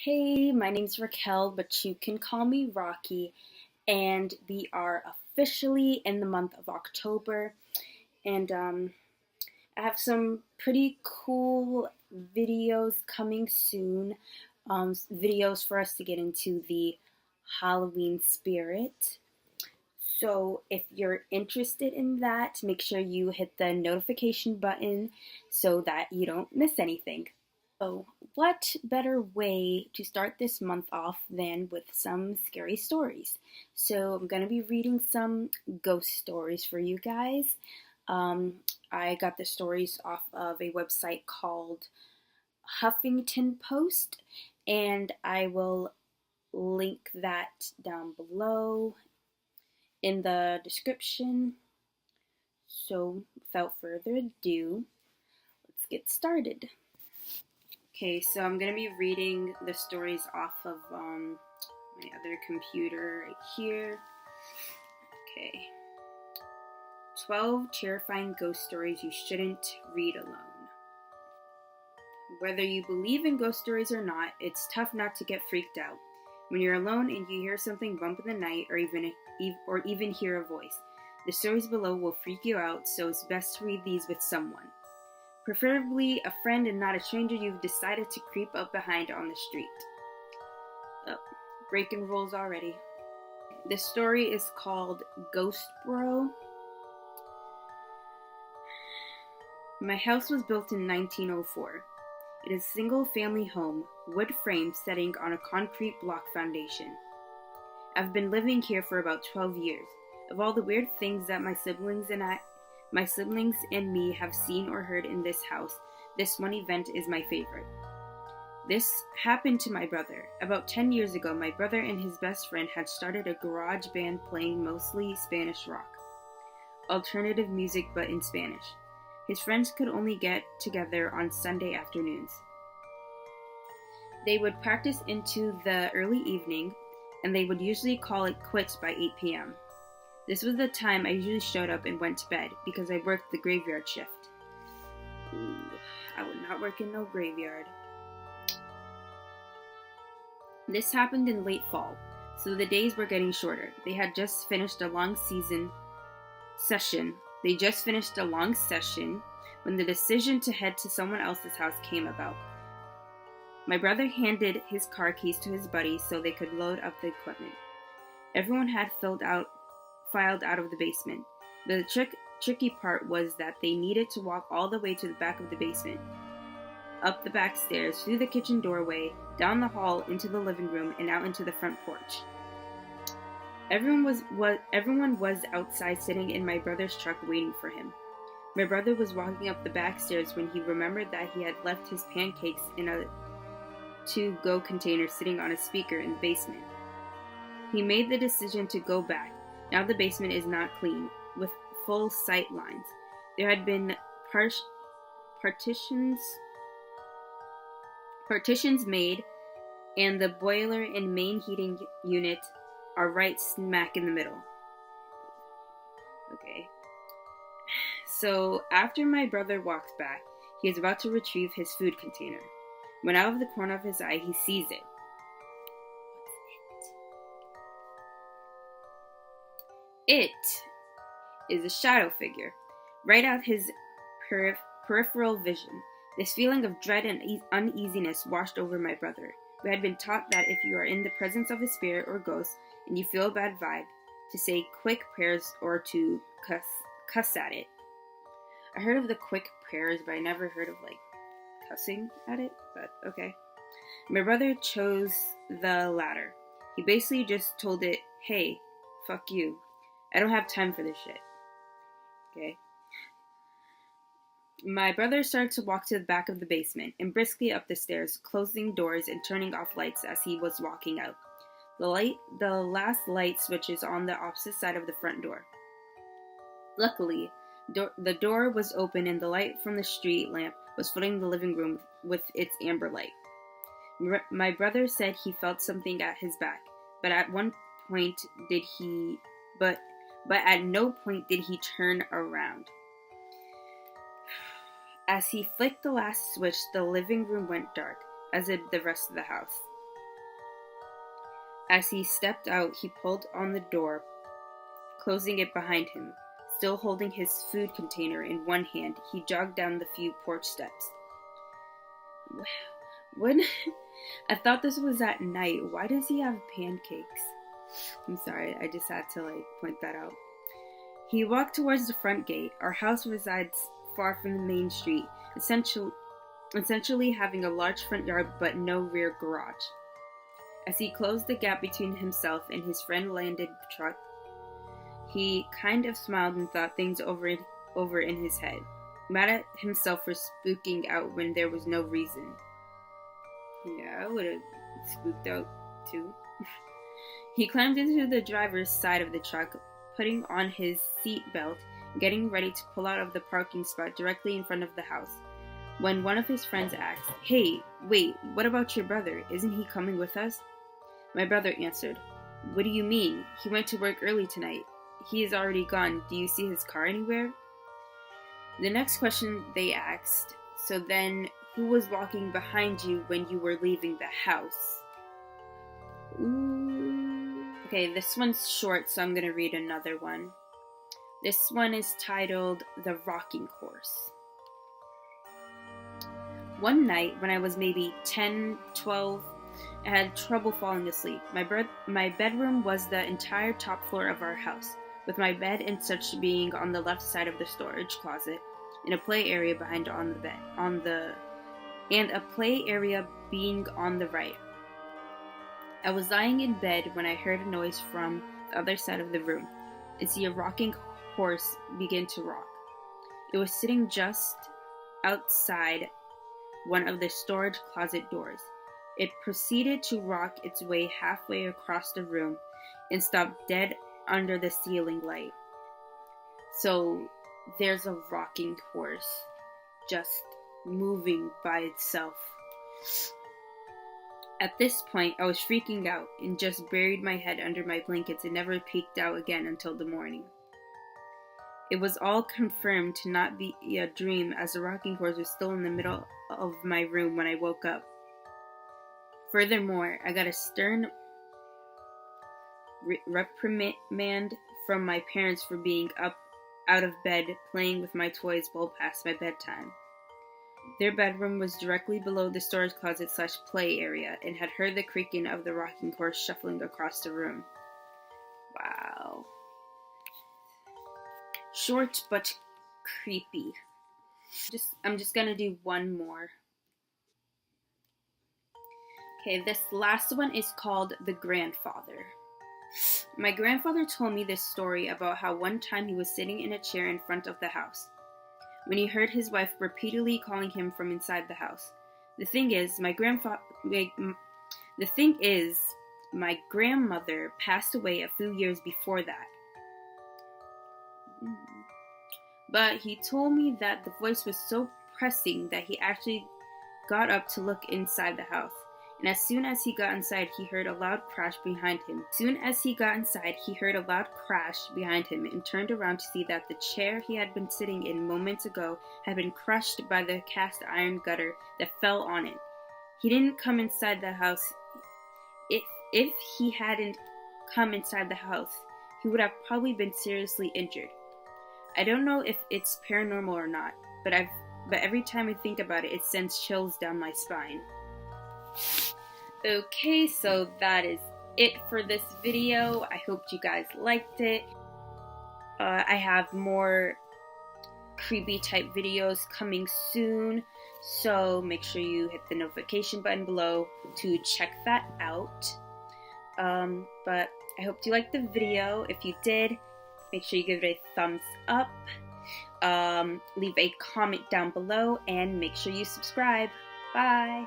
Hey, my name's Raquel, but you can call me Rocky, and we are officially in the month of October, and I have some pretty cool videos coming soon, videos for us to get into the Halloween spirit. So if you're interested in that, make sure you hit the notification button so that you don't miss anything. So, what better way to start this month off than with some scary stories? So, I'm going to be reading some ghost stories for you guys. Um, I got the stories off of a website called Huffington Post, and I will link that down below in the description. So, without further ado, let's get started. Okay, so I'm going to be reading the stories off of my other computer right here. Okay. 12 terrifying ghost stories you shouldn't read alone. Whether you believe in ghost stories or not, it's tough not to get freaked out. When you're alone and you hear something bump in the night or even hear a voice, the stories below will freak you out, so it's best to read these with someone. Preferably a friend and not a stranger you've decided to creep up behind on the street. Oh, breaking rules already. This story is called Ghost Bro. My house was built in 1904. It is a single-family home, wood frame setting on a concrete block foundation. I've been living here for about 12 years. Of all the weird things that my siblings and me have seen or heard in this house, this one event is my favorite. This happened to my brother. About 10 years ago, my brother and his best friend had started a garage band playing mostly Spanish rock. Alternative music, but in Spanish. His friends could only get together on Sunday afternoons. They would practice into the early evening, and they would usually call it quits by 8 p.m. This was the time I usually showed up and went to bed, because I worked the graveyard shift. Ooh, I would not work in no graveyard. This happened in late fall, so the days were getting shorter. They had just finished a long session when the decision to head to someone else's house came about. My brother handed his car keys to his buddy so they could load up the equipment. Everyone had filed out of the basement. The tricky part was that they needed to walk all the way to the back of the basement, up the back stairs, through the kitchen doorway, down the hall, into the living room, and out into the front porch. Everyone was outside sitting in my brother's truck waiting for him. My brother was walking up the back stairs when he remembered that he had left his pancakes in a to-go container sitting on a speaker in the basement. He made the decision to go back. Now the basement is not clean, with full sight lines. There had been partitions made, and the boiler and main heating unit are right smack in the middle. Okay. So after my brother walked back, he is about to retrieve his food container. When out of the corner of his eye, he sees it. It is a shadow figure, right out his peripheral vision. This feeling of dread and uneasiness washed over my brother. We had been taught that if you are in the presence of a spirit or ghost and you feel a bad vibe, to say quick prayers or to cuss at it. I heard of the quick prayers, but I never heard of cussing at it, but okay. My brother chose the latter. He basically just told it, hey, fuck you. I don't have time for this shit. Okay. My brother started to walk to the back of the basement and briskly up the stairs, closing doors and turning off lights as he was walking out. The last light switches on the opposite side of the front door. Luckily, the door was open and the light from the street lamp was flooding the living room with its amber light. My brother said he felt something at his back, but at no point did he turn around. As he flicked the last switch, the living room went dark, as did the rest of the house. As he stepped out, he pulled on the door, closing it behind him. Still holding his food container in one hand, he jogged down the few porch steps. When I thought this was at night, why does he have pancakes? I'm sorry, I just had to point that out. He walked towards the front gate. Our house resides far from the main street, essentially having a large front yard but no rear garage. As he closed the gap between himself and his friend-landed truck, he kind of smiled and thought things over in his head, mad at himself for spooking out when there was no reason. Yeah, I would have spooked out too. He climbed into the driver's side of the truck, putting on his seat belt, getting ready to pull out of the parking spot directly in front of the house, when one of his friends asked, "Hey, wait, what about your brother? Isn't he coming with us?" My brother answered, "What do you mean? He went to work early tonight. He is already gone. Do you see his car anywhere?" The next question they asked, "So then, who was walking behind you when you were leaving the house?" Ooh. Okay, this one's short, so I'm going to read another one. This one is titled The Rocking Horse. One night, when I was maybe 10, 12, I had trouble falling asleep. My bedroom was the entire top floor of our house, with my bed and such being on the left side of the storage closet, and a play area behind on the bed, and a play area being on the right. I was lying in bed when I heard a noise from the other side of the room, and see a rocking horse begin to rock. It was sitting just outside one of the storage closet doors. It proceeded to rock its way halfway across the room and stopped dead under the ceiling light. So there's a rocking horse just moving by itself. At this point, I was freaking out and just buried my head under my blankets and never peeked out again until the morning. It was all confirmed to not be a dream, as the rocking horse was still in the middle of my room when I woke up. Furthermore, I got a stern reprimand from my parents for being up out of bed playing with my toys well past my bedtime. Their bedroom was directly below the storage closet / play area and had heard the creaking of the rocking horse shuffling across the room. Wow. Short but creepy. I'm just gonna do one more. Okay, this last one is called The Grandfather. My grandfather told me this story about how one time he was sitting in a chair in front of the house when he heard his wife repeatedly calling him from inside the house. The thing is, my grandmother passed away a few years before that. But he told me that the voice was so pressing that he actually got up to look inside the house. And as soon as he got inside, he heard a loud crash behind him. And turned around to see that the chair he had been sitting in moments ago had been crushed by the cast iron gutter that fell on it. He didn't come inside the house. If he hadn't come inside the house, he would have probably been seriously injured. I don't know if it's paranormal or not, but every time I think about it, it sends chills down my spine. Okay, so that is it for this video. I hope you guys liked it. I have more creepy type videos coming soon, so make sure you hit the notification button below to check that out. But I hope you liked the video. If you did, make sure you give it a thumbs up. Leave a comment down below and make sure you subscribe. Bye!